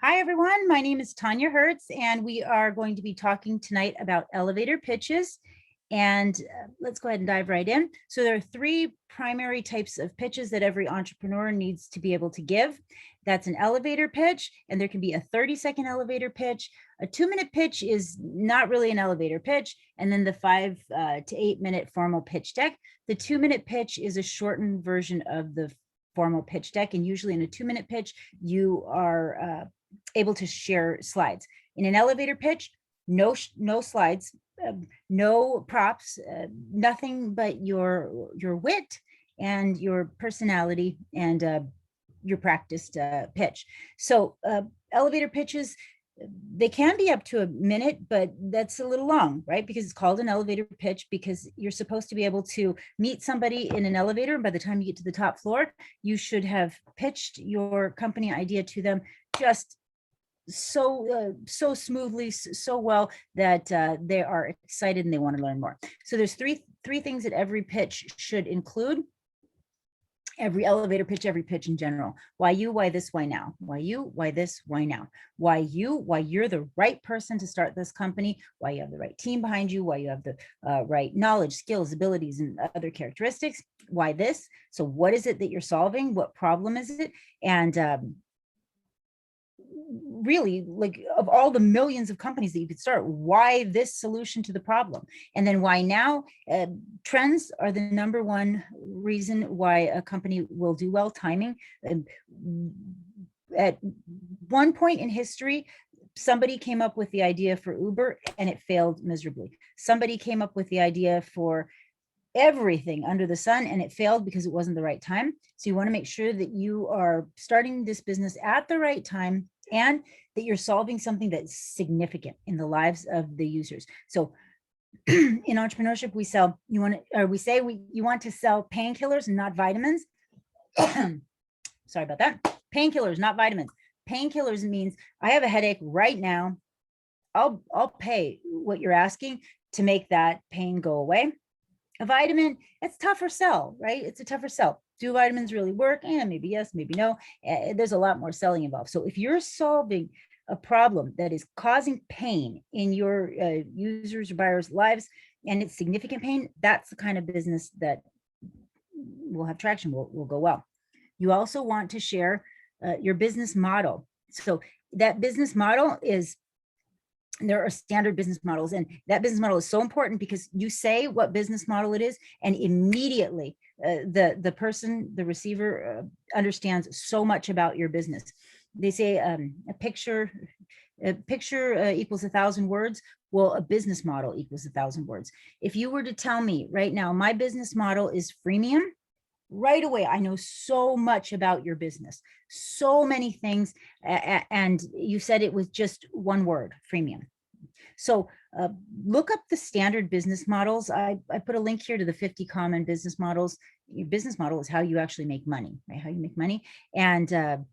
Hi, everyone. My name is Tanya Hertz, and we are going to be talking tonight about elevator pitches. And let's go ahead and dive right in. So there are three primary types of pitches that every entrepreneur needs to be able to give. That's an elevator pitch, and there can be a 30-second elevator pitch. A 2-minute pitch is not really an elevator pitch, and then the 5 to 8 minute formal pitch deck. The 2-minute pitch is a shortened version of the formal pitch deck, and usually in a 2-minute pitch, you are able to share slides. In an elevator pitch, no slides, no props, nothing but your wit and your personality and your practiced pitch. So elevator pitches, they can be up to a minute, but that's a little long, right? Because it's called an elevator pitch because you're supposed to be able to meet somebody in an elevator. And by the time you get to the top floor, you should have pitched your company idea to them just so smoothly, so well that they are excited and they want to learn more. So there's three things that every pitch should include. Every elevator pitch, every pitch in general. Why you, why this, why now? Why you, why this, why now? Why you, why you're the right person to start this company, why you have the right team behind you, why you have the right knowledge, skills, abilities, and other characteristics. Why this? So what is it that you're solving? What problem is it? And really, like, of all the millions of companies that you could start, why this solution to the problem? And then why now? Trends are the number one reason why a company will do well. Timing. At one point in history, somebody came up with the idea for Uber and it failed miserably. Somebody came up with the idea for everything under the sun and it failed because it wasn't the right time. So you want to make sure that you are starting this business at the right time and that you're solving something that's significant in the lives of the users. So in entrepreneurship, we say you want to sell painkillers, not vitamins. Sorry about that. Painkillers, not vitamins. Painkillers means I have a headache right now. I'll pay what you're asking to make that pain go away. A vitamin, it's tougher sell, right? It's a tougher sell. Do vitamins really work? Maybe yes, maybe no. There's a lot more selling involved. So if you're solving a problem that is causing pain in your users or buyers' lives, and it's significant pain, that's the kind of business that will have traction, will go well. You also want to share your business model. So that business model is, there are standard business models, and that business model is so important because you say what business model it is, and immediately the person, the receiver, understands so much about your business. They say a picture equals 1,000 words. Well, a business model equals 1,000 words. If you were to tell me right now, my business model is freemium, right away, I know so much about your business, so many things. And you said it was just one word, freemium. So look up the standard business models. I put a link here to the 50 common business models. Your business model is how you actually make money, right? How you make money. And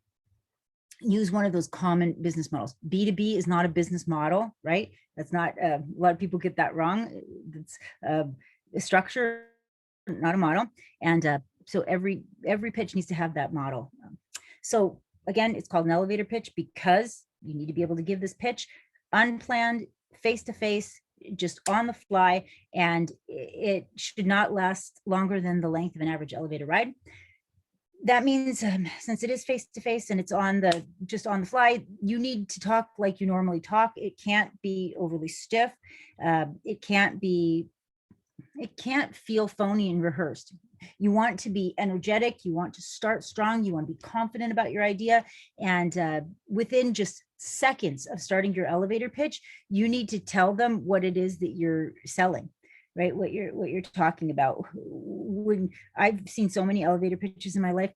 use one of those common business models. B2B is not a business model, right? That's not, a lot of people get that wrong. It's a structure, not a model. And so every pitch needs to have that model. So again, it's called an elevator pitch because you need to be able to give this pitch unplanned, face-to-face, just on the fly, and it should not last longer than the length of an average elevator ride. That means since it is face-to-face and it's just on the fly, you need to talk like you normally talk. It can't be overly stiff. It can't feel phony and rehearsed. You want to be energetic. You want to start strong. You want to be confident about your idea. And within just seconds of starting your elevator pitch, you need to tell them what it is that you're selling, right? What you're talking about. When I've seen so many elevator pitches in my life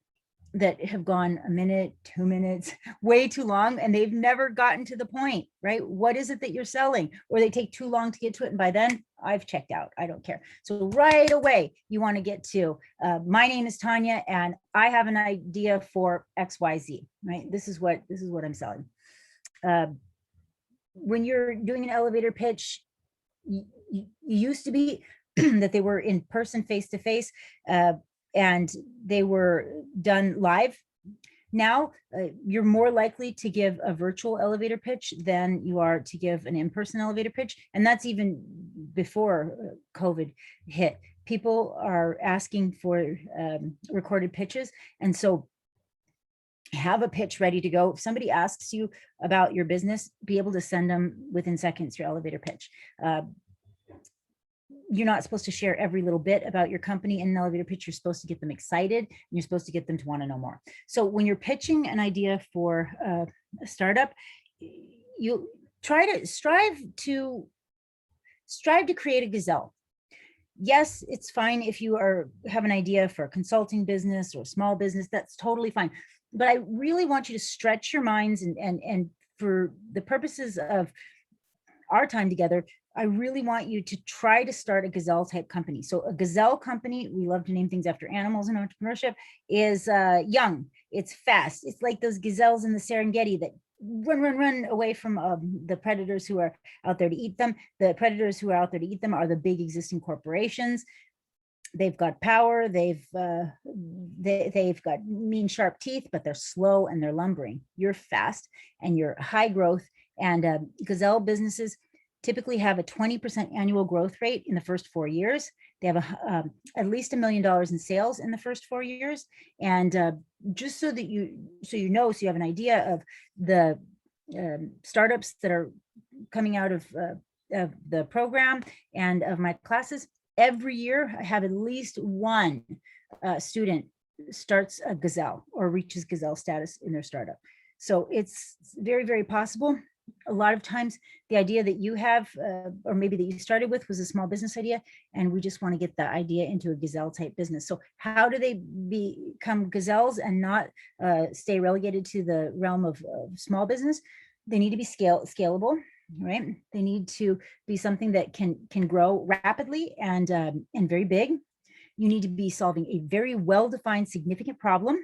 that have gone a minute, 2 minutes, way too long, and they've never gotten to the point, right? What is it that you're selling? Or they take too long to get to it, and by then I've checked out. I don't care. So right away, you want to get to, my name is Tanya, and I have an idea for XYZ, right? This is what I'm selling. When you're doing an elevator pitch, you used to be that they were in person, face to face, and they were done live. Now you're more likely to give a virtual elevator pitch than you are to give an in-person elevator pitch. And that's even before COVID hit. People are asking for recorded pitches. And so have a pitch ready to go. If somebody asks you about your business, be able to send them within seconds your elevator pitch. You're not supposed to share every little bit about your company in an elevator pitch. You're supposed to get them excited, and you're supposed to get them to want to know more. So when you're pitching an idea for a startup, you strive to create a gazelle. Yes, it's fine if you have an idea for a consulting business or a small business, that's totally fine. But I really want you to stretch your minds, and for the purposes of our time together, I really want you to try to start a gazelle type company. So a gazelle company, we love to name things after animals in entrepreneurship, is young, it's fast. It's like those gazelles in the Serengeti that run away from the predators who are out there to eat them. The predators who are out there to eat them are the big existing corporations. They've got power, they've got mean sharp teeth, but they're slow and they're lumbering. You're fast and you're high growth, and gazelle businesses typically have a 20% annual growth rate in the first 4 years. They have at least $1 million in sales in the first 4 years. And just so that you have an idea of the startups that are coming out of the program and of my classes, every year I have at least one student starts a gazelle or reaches gazelle status in their startup. So it's very, very possible. A lot of times the idea that you have, or maybe that you started with, was a small business idea, and we just want to get the idea into a gazelle type business. So how do they become gazelles and not stay relegated to the realm of small business? They need to be scalable, right? They need to be something that can grow rapidly and very big. You need to be solving a very well-defined, significant problem.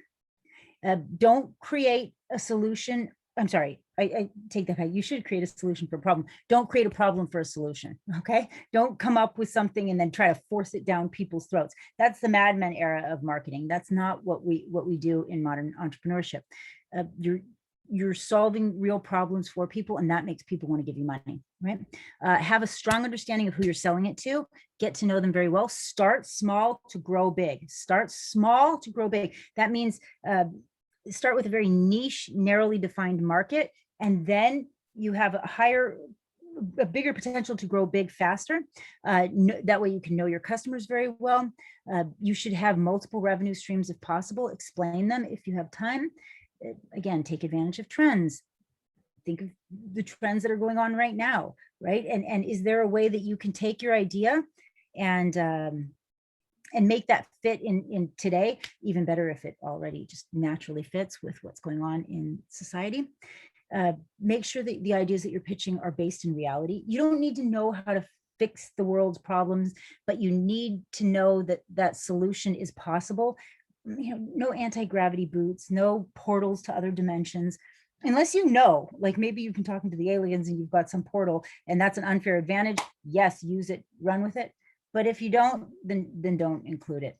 Don't create a solution. I'm sorry, I take that back. You should create a solution for a problem. Don't create a problem for a solution, okay? Don't come up with something and then try to force it down people's throats. That's the Mad Men era of marketing. That's not what we do in modern entrepreneurship. You're solving real problems for people, and that makes people want to give you money, right? Have a strong understanding of who you're selling it to. Get to know them very well. Start small to grow big. Start small to grow big. That means start with a very niche, narrowly defined market, and then you have a bigger potential to grow big faster. That way you can know your customers very well. You should have multiple revenue streams if possible. Explain them if you have time. Again, take advantage of trends. Think of the trends that are going on right now, right? And is there a way that you can take your idea and make that fit in today? Even better if it already just naturally fits with what's going on in society. Make sure that the ideas that you're pitching are based in reality. You don't need to know how to fix the world's problems, but you need to know that that solution is possible. No anti-gravity boots, no portals to other dimensions, unless like maybe you've been talking to the aliens and you've got some portal and that's an unfair advantage. Yes, use it, run with it. But if you don't, then don't include it.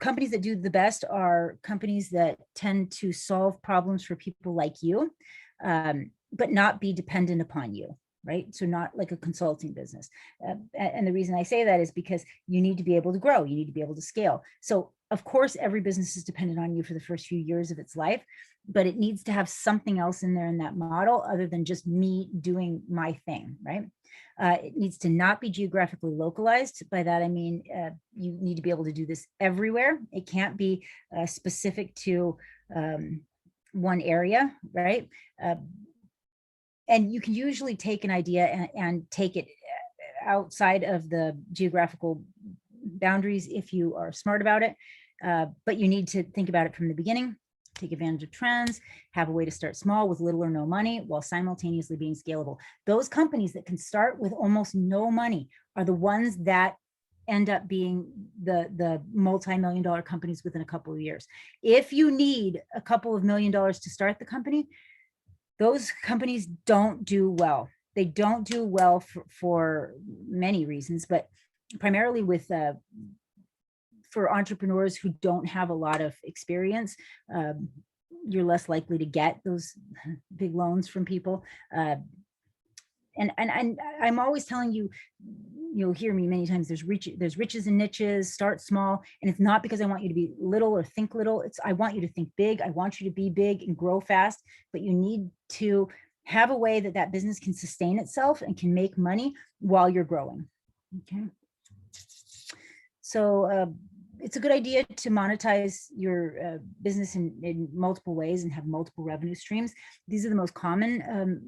Companies that do the best are companies that tend to solve problems for people like you, but not be dependent upon you, right? So not like a consulting business. And the reason I say that is because you need to be able to grow. You need to be able to scale. So of course, every business is dependent on you for the first few years of its life, but it needs to have something else in there in that model other than just me doing my thing, right? It needs to not be geographically localized. By that, I mean, you need to be able to do this everywhere. It can't be specific to one area, right? And you can usually take an idea and take it outside of the geographical boundaries if you are smart about it. But you need to think about it from the beginning. Take advantage of trends, have a way to start small with little or no money while simultaneously being scalable. Those companies that can start with almost no money are the ones that end up being the multi-million-dollar companies within a couple of years. If you need a couple of $1 million to start the company, those companies don't do well. They don't do well for many reasons, but primarily with for entrepreneurs who don't have a lot of experience, you're less likely to get those big loans from people. And I'm always telling you, you'll hear me many times, there's riches and niches, start small. And it's not because I want you to be little or think little. It's, I want you to think big. I want you to be big and grow fast, but you need to have a way that that business can sustain itself and can make money while you're growing. Okay. So it's a good idea to monetize your business in multiple ways and have multiple revenue streams. These are the most common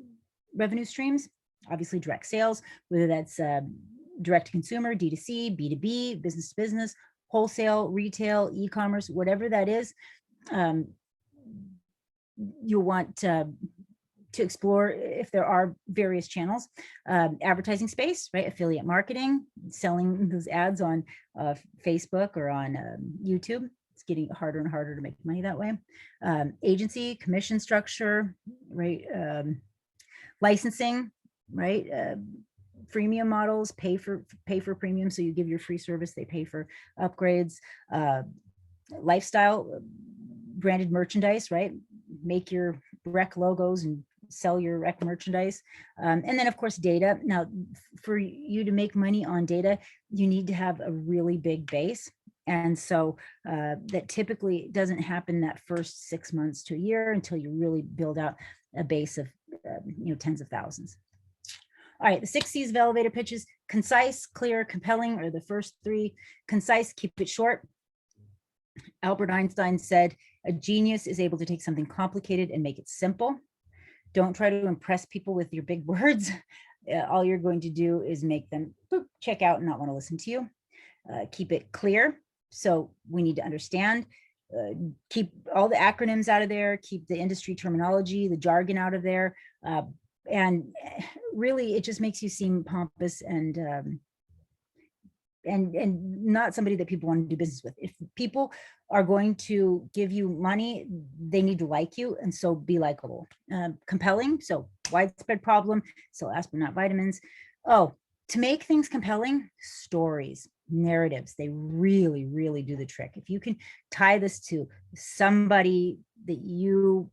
revenue streams. Obviously, direct sales, whether that's direct to consumer, D2C, B2B, business to business, wholesale, retail, e-commerce, whatever that is. You'll want to explore if there are various channels. Advertising space, right? Affiliate marketing, selling those ads on Facebook or on YouTube. It's getting harder and harder to make money that way. Agency, commission structure, right? Licensing, right? Freemium models, pay for premium. So you give your free service, they pay for upgrades. Lifestyle, branded merchandise, right? Make your rec logos and sell your rec merchandise. And then of course, data. Now, for you to make money on data, you need to have a really big base. And so that typically doesn't happen that first 6 months to a year until you really build out a base of tens of thousands. All right, the 6 C's of elevator pitches: concise, clear, compelling are the first 3. Concise, keep it short. Albert Einstein said, a genius is able to take something complicated and make it simple. Don't try to impress people with your big words. All you're going to do is make them check out and not want to listen to you. Keep it clear. So we need to understand. Keep all the acronyms out of there. Keep the industry terminology, the jargon out of there. And really, it just makes you seem pompous and not somebody that people want to do business with. If people are going to give you money, they need to like you, and so be likable. Compelling, so widespread problem, so aspirin, not vitamins. Oh, to make things compelling, stories, narratives, they really, really do the trick. If you can tie this to somebody that you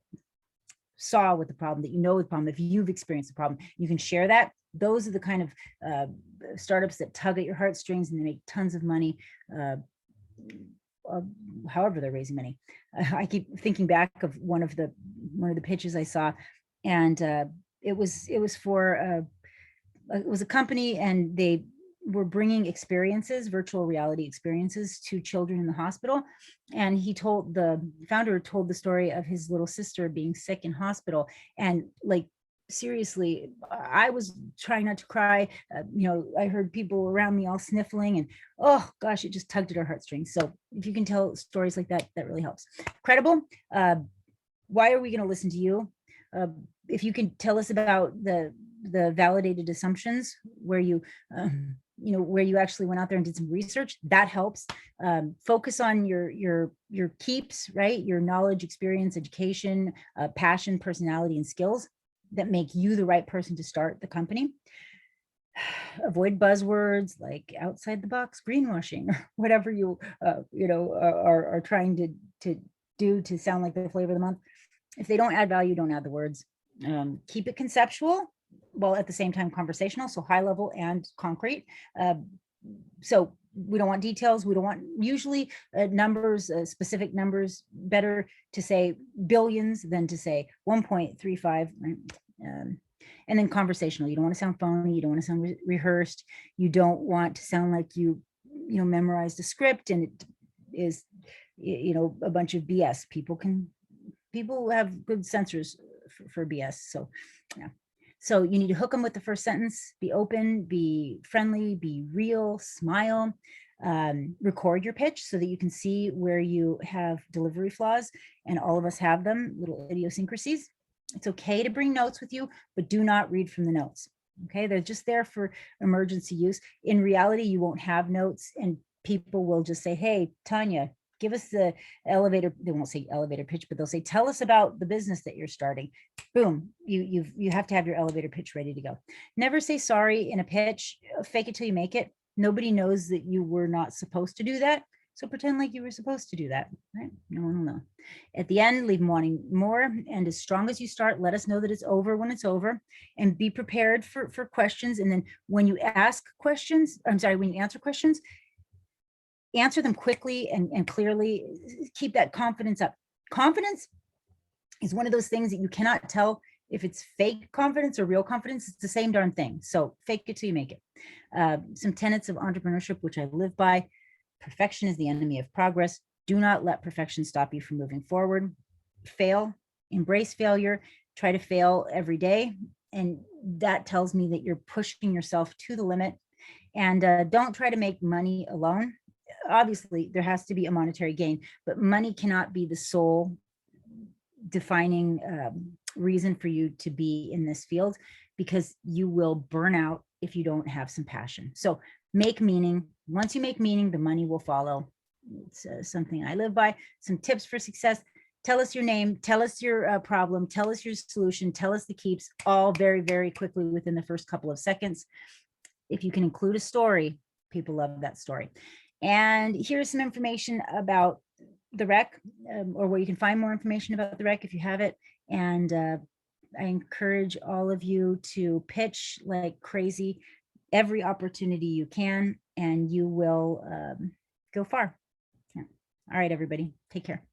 saw with the problem, that you know the problem, if you've experienced the problem, you can share that. Those are the kind of startups that tug at your heartstrings and they make tons of money, however they're raising money. I keep thinking back of one of the pitches I saw, and it was a company, and they were bringing experiences, virtual reality experiences, to children in the hospital. And the founder told the story of his little sister being sick in hospital, and like, seriously, I was trying not to cry. I heard people around me all sniffling, and oh gosh, it just tugged at our heartstrings. So if you can tell stories like that, that really helps. Credible. Why are we going to listen to you? If you can tell us about the validated assumptions where you where you actually went out there and did some research, that helps. Focus on your keeps, right? Your knowledge, experience, education, passion, personality, and skills that make you the right person to start the company. Avoid buzzwords like outside the box greenwashing, or whatever you are trying to do to sound like the flavor of the month. If they don't add value, don't add the words. Keep it conceptual, while at the same time conversational, so high level and concrete. So we don't want details. We don't want usually numbers, specific numbers. Better to say billions than to say 1.35. Right? And then conversational. You don't want to sound phony. You don't want to sound rehearsed. You don't want to sound like you memorized a script and it is a bunch of BS. People have good censors for BS. So yeah. So you need to hook them with the first sentence. Be open, be friendly, be real, smile. Record your pitch so that you can see where you have delivery flaws, and all of us have them, little idiosyncrasies. It's okay to bring notes with you, but do not read from the notes. Okay, they're just there for emergency use. In reality, you won't have notes, and people will just say, hey, Tanya, give us the elevator. They won't say elevator pitch, but they'll say, tell us about the business that you're starting. Boom, you have to have your elevator pitch ready to go. Never say sorry in a pitch. Fake it till you make it. Nobody knows that you were not supposed to do that. So pretend like you were supposed to do that, right? No one will know. At the end, leave them wanting more. And as strong as you start, let us know that it's over when it's over, and be prepared for questions. And then when you ask questions, when you answer questions, answer them quickly and clearly. Keep that confidence up. Confidence is one of those things that you cannot tell if it's fake confidence or real confidence. It's the same darn thing. So fake it till you make it. Some tenets of entrepreneurship, which I live by: perfection is the enemy of progress. Do not let perfection stop you from moving forward. Fail, embrace failure, try to fail every day. And that tells me that you're pushing yourself to the limit. And don't try to make money alone. Obviously, there has to be a monetary gain, but money cannot be the sole defining reason for you to be in this field, because you will burn out if you don't have some passion. So make meaning. Once you make meaning, the money will follow. It's something I live by. Some tips for success: tell us your name, tell us your problem, tell us your solution, tell us the keeps, all very, very quickly within the first couple of seconds. If you can include a story, people love that story. And here's some information about the rec, or where you can find more information about the rec if you have it. And I encourage all of you to pitch like crazy every opportunity you can, and you will go far. Yeah. All right, everybody, take care.